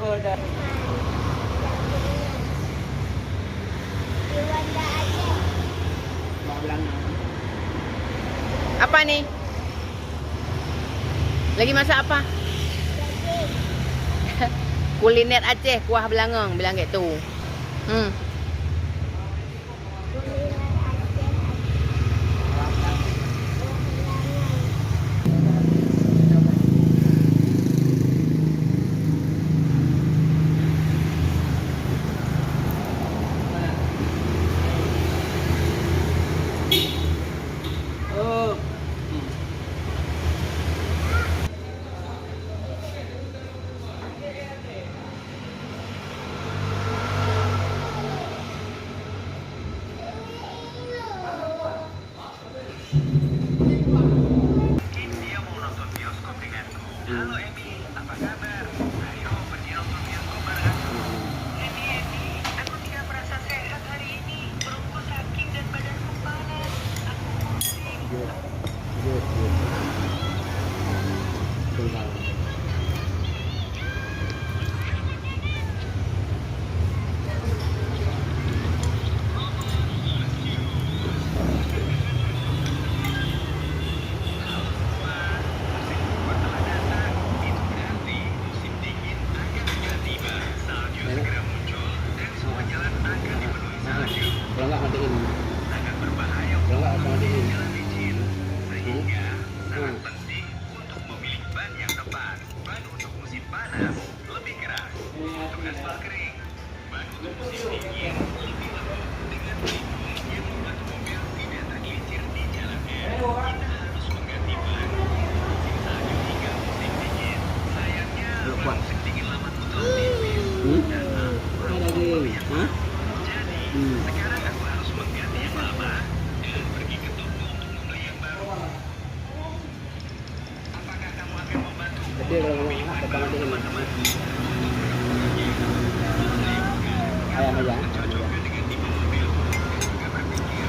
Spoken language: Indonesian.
udah. Apa nih? Lagi masak apa? Kuliner Aceh, kuah belangong, bilang kayak tuh. Halo Emi, apa kabar? Ayo pergi nonton bioskop bareng aku. Emi, aku tidak merasa sehat hari ini. Perutku sakit dan badanku panas. Aku pusing. Kalau nggak matiin, Sangat berbahaya kalau nggak untuk matiin. jalan licin. Sehingga sangat penting untuk memilih ban yang tepat. Ban untuk musim panas lebih keras, untuk aspal kering. Ban untuk musim dingin lebih lembut dengan pelindung yang membantu mobil tidak tergelincir di jalannya. Kita harus mengganti ban untuk musim salju hingga musim dingin. Sayangnya ban musim dingin lama tutup tipis dan aku kurang membeli yang baru. Jadi sekarang aku harus mengganti yang lama dan pergi ke toko untuk membeli yang baru. Apakah kamu akan membantu Jadi kalau ngomong apa matiin? teman-teman? Ayam aja.